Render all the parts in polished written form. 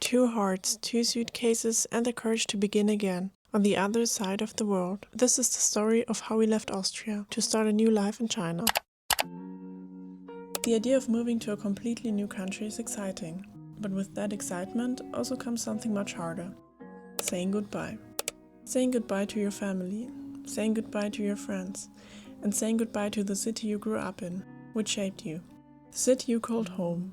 2 hearts, 2 suitcases, and the courage to begin again, on the other side of the world. This is the story of how we left Austria to start a new life in China. The idea of moving to a completely new country is exciting, but with that excitement also comes something much harder. Saying goodbye. Saying goodbye to your family, saying goodbye to your friends, and saying goodbye to the city you grew up in, which shaped you. The city you called home.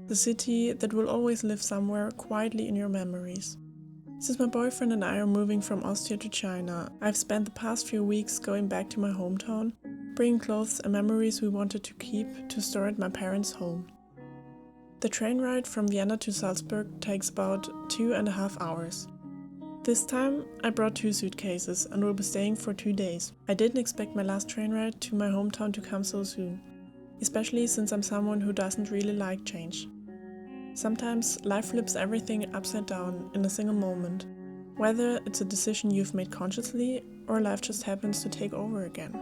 The city that will always live somewhere quietly in your memories. Since my boyfriend and I are moving from Austria to China, I've spent the past few weeks going back to my hometown, bringing clothes and memories we wanted to keep to store at my parents' home. The train ride from Vienna to Salzburg takes about 2.5 hours. This time, I brought 2 suitcases and will be staying for 2 days. I didn't expect my last train ride to my hometown to come so soon, especially since I'm someone who doesn't really like change. Sometimes life flips everything upside down in a single moment, whether it's a decision you've made consciously or life just happens to take over again.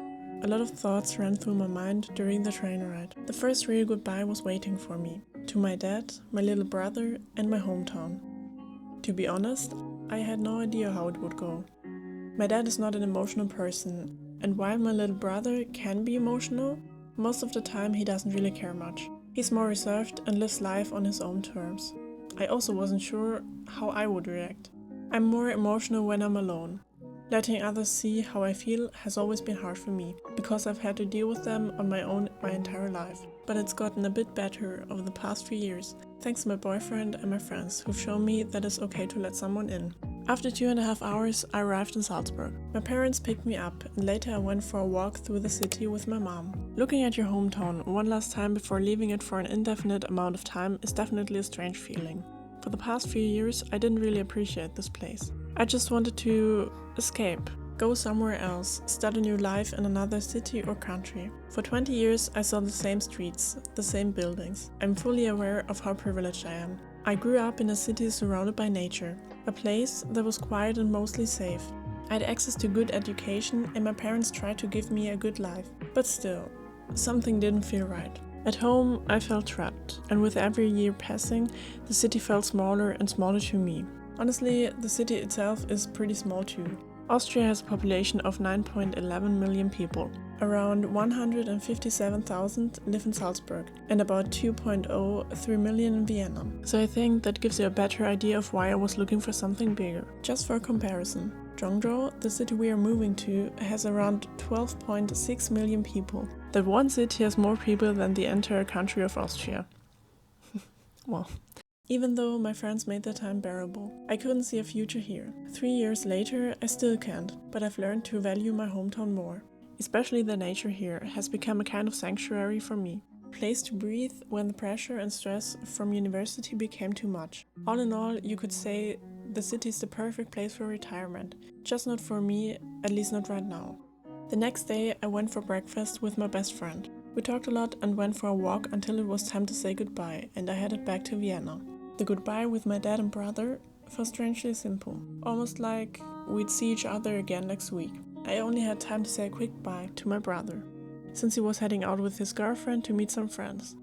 A lot of thoughts ran through my mind during the train ride. The first real goodbye was waiting for me, to my dad, my little brother, and my hometown. To be honest, I had no idea how it would go. My dad is not an emotional person, and while my little brother can be emotional, most of the time he doesn't really care much. He's more reserved and lives life on his own terms. I also wasn't sure how I would react. I'm more emotional when I'm alone. Letting others see how I feel has always been hard for me, because I've had to deal with them on my own my entire life. But it's gotten a bit better over the past few years, thanks to my boyfriend and my friends who've shown me that it's okay to let someone in. After 2.5 hours, I arrived in Salzburg. My parents picked me up, and later I went for a walk through the city with my mom. Looking at your hometown one last time before leaving it for an indefinite amount of time is definitely a strange feeling. For the past few years, I didn't really appreciate this place. I just wanted to escape, go somewhere else, start a new life in another city or country. For 20 years, I saw the same streets, the same buildings. I'm fully aware of how privileged I am. I grew up in a city surrounded by nature, a place that was quiet and mostly safe. I had access to good education and my parents tried to give me a good life. But still, something didn't feel right. At home, I felt trapped, and with every year passing, the city felt smaller and smaller to me. Honestly, the city itself is pretty small too. Austria has a population of 9.11 million people. Around 157,000 live in Salzburg and about 2.03 million in Vienna. So I think that gives you a better idea of why I was looking for something bigger. Just for comparison, Zhengzhou, the city we are moving to, has around 12.6 million people. That one city has more people than the entire country of Austria. Well. Even though my friends made the time bearable, I couldn't see a future here. 3 years later, I still can't, but I've learned to value my hometown more. Especially the nature here has become a kind of sanctuary for me. A place to breathe when the pressure and stress from university became too much. All in all, you could say the city is the perfect place for retirement. Just not for me, at least not right now. The next day, I went for breakfast with my best friend. We talked a lot and went for a walk until it was time to say goodbye, and I headed back to Vienna. The goodbye with my dad and brother felt strangely simple, almost like we'd see each other again next week. I only had time to say a quick bye to my brother, since he was heading out with his girlfriend to meet some friends.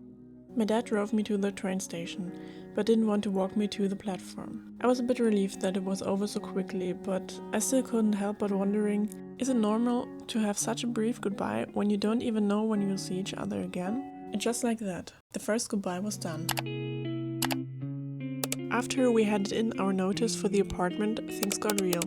My dad drove me to the train station, but didn't want to walk me to the platform. I was a bit relieved that it was over so quickly, but I still couldn't help but wondering, is it normal to have such a brief goodbye when you don't even know when you'll see each other again? And just like that, the first goodbye was done. After we handed in our notice for the apartment, things got real.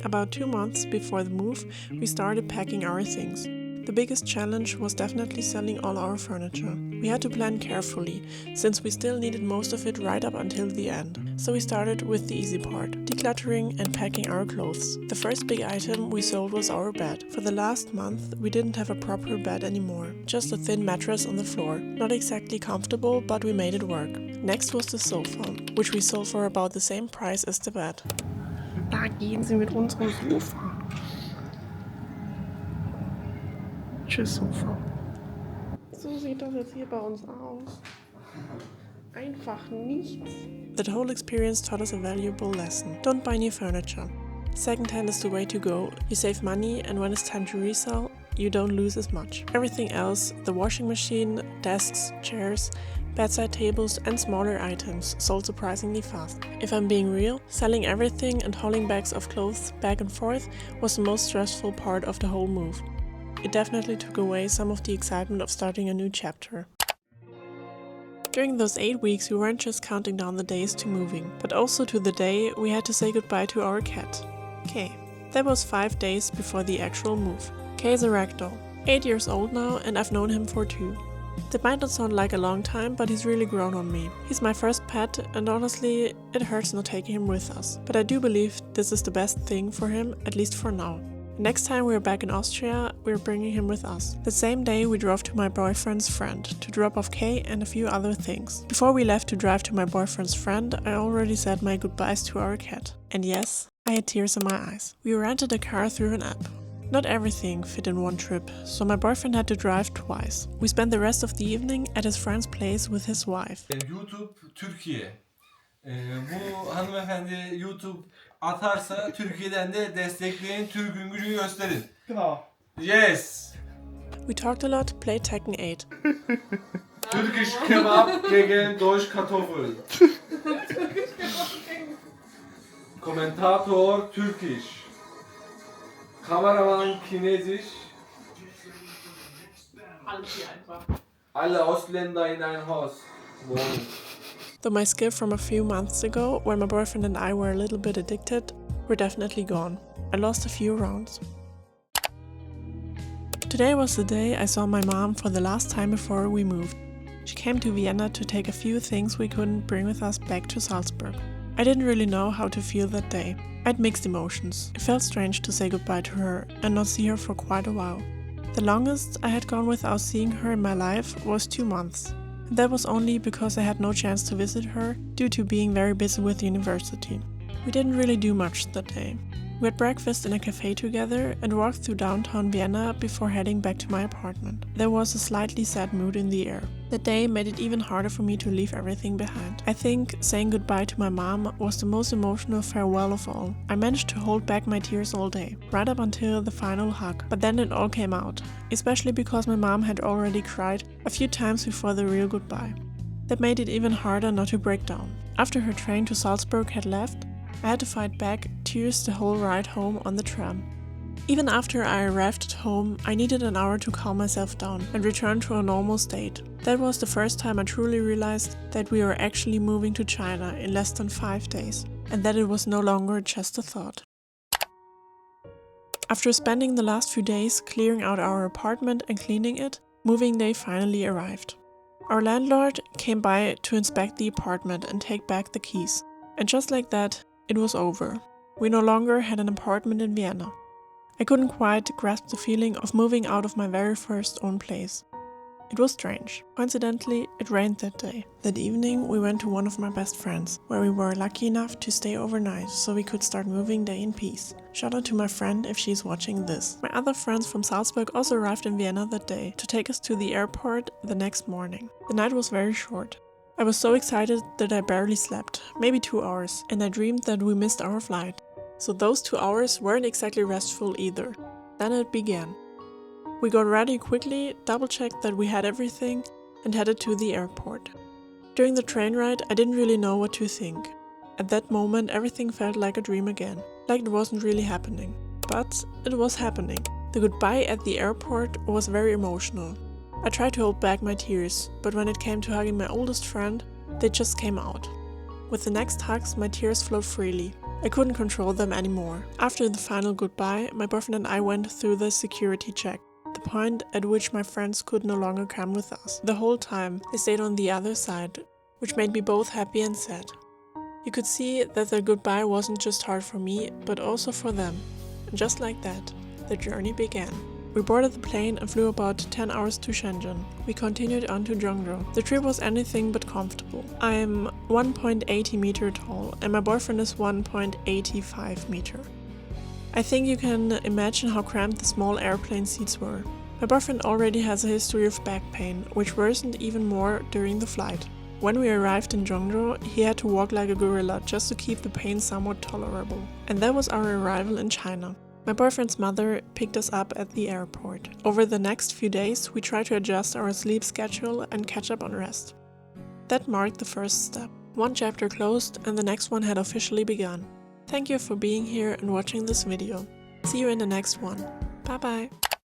About 2 months before the move, we started packing our things. The biggest challenge was definitely selling all our furniture. We had to plan carefully, since we still needed most of it right up until the end. So we started with the easy part, decluttering and packing our clothes. The first big item we sold was our bed. For the last month, we didn't have a proper bed anymore, just a thin mattress on the floor. Not exactly comfortable, but we made it work. Next was the sofa, which we sold for about the same price as the bed. Da gehen sie mit unserem Sofa. Tschüss, Sofa. So sieht das jetzt hier bei uns aus. Einfach nichts. That whole experience taught us a valuable lesson. Don't buy new furniture. Secondhand is the way to go. You save money, and when it's time to resell, you don't lose as much. Everything else, the washing machine, desks, chairs, bedside tables and smaller items, sold surprisingly fast. If I'm being real, selling everything and hauling bags of clothes back and forth was the most stressful part of the whole move. It definitely took away some of the excitement of starting a new chapter. During those 8 weeks, we weren't just counting down the days to moving, but also to the day we had to say goodbye to our cat, Kay. That was 5 days before the actual move. Kay is a ragdoll, 8 years old now, and I've known him for 2. That might not sound like a long time, but he's really grown on me. He's my first pet, and honestly, it hurts not taking him with us. But I do believe this is the best thing for him, at least for now. Next time we're back in Austria, we're bringing him with us. The same day we drove to my boyfriend's friend to drop off Kay and a few other things. Before we left to drive to my boyfriend's friend, I already said my goodbyes to our cat. And yes, I had tears in my eyes. We rented a car through an app. Not everything fit in one trip, so my boyfriend had to drive twice. We spent the rest of the evening at his friend's place with his wife. YouTube Türkiye. Bu hanımefendi YouTube atarsa Türkiye'den de destekleyin, Türk'ün gücünü gösterin. Genau. Yes. We talked a lot, played Tekken 8. Türkisch Kebab gegen Deutsch Kartoffel. Kommentator Türkisch. Kameramann Chinesisch. Alle Ausländer in ein Haus wohnen. Though my skill from a few months ago, when my boyfriend and I were a little bit addicted, were definitely gone. I lost a few rounds. Today was the day I saw my mom for the last time before we moved. She came to Vienna to take a few things we couldn't bring with us back to Salzburg. I didn't really know how to feel that day. I had mixed emotions. It felt strange to say goodbye to her and not see her for quite a while. The longest I had gone without seeing her in my life was 2 months. And that was only because I had no chance to visit her due to being very busy with university. We didn't really do much that day. We had breakfast in a cafe together and walked through downtown Vienna before heading back to my apartment. There was a slightly sad mood in the air. That day made it even harder for me to leave everything behind. I think saying goodbye to my mom was the most emotional farewell of all. I managed to hold back my tears all day, right up until the final hug. But then it all came out, especially because my mom had already cried a few times before the real goodbye. That made it even harder not to break down. After her train to Salzburg had left, I had to fight back tears the whole ride home on the tram. Even after I arrived at home, I needed an hour to calm myself down and return to a normal state. That was the first time I truly realized that we were actually moving to China in less than 5 days, and that it was no longer just a thought. After spending the last few days clearing out our apartment and cleaning it, moving day finally arrived. Our landlord came by to inspect the apartment and take back the keys. And just like that, it was over. We no longer had an apartment in Vienna. I couldn't quite grasp the feeling of moving out of my very first own place. It was strange. Coincidentally, it rained that day. That evening, we went to one of my best friends, where we were lucky enough to stay overnight so we could start moving day in peace. Shout out to my friend if she's watching this. My other friends from Salzburg also arrived in Vienna that day to take us to the airport the next morning. The night was very short. I was so excited that I barely slept, maybe 2 hours, and I dreamed that we missed our flight. So those 2 hours weren't exactly restful either. Then it began. We got ready quickly, double-checked that we had everything, and headed to the airport. During the train ride, I didn't really know what to think. At that moment, everything felt like a dream again, like it wasn't really happening. But it was happening. The goodbye at the airport was very emotional. I tried to hold back my tears, but when it came to hugging my oldest friend, they just came out. With the next hugs, my tears flowed freely. I couldn't control them anymore. After the final goodbye, my boyfriend and I went through the security check, the point at which my friends could no longer come with us. The whole time, they stayed on the other side, which made me both happy and sad. You could see that their goodbye wasn't just hard for me, but also for them. And just like that, the journey began. We boarded the plane and flew about 10 hours to Shenzhen. We continued on to Zhengzhou. The trip was anything but comfortable. I'm 1.80 meter tall and my boyfriend is 1.85 meter. I think you can imagine how cramped the small airplane seats were. My boyfriend already has a history of back pain, which worsened even more during the flight. When we arrived in Zhengzhou, he had to walk like a gorilla just to keep the pain somewhat tolerable. And that was our arrival in China. My boyfriend's mother picked us up at the airport. Over the next few days, we tried to adjust our sleep schedule and catch up on rest. That marked the first step. One chapter closed and the next one had officially begun. Thank you for being here and watching this video. See you in the next one. Bye bye!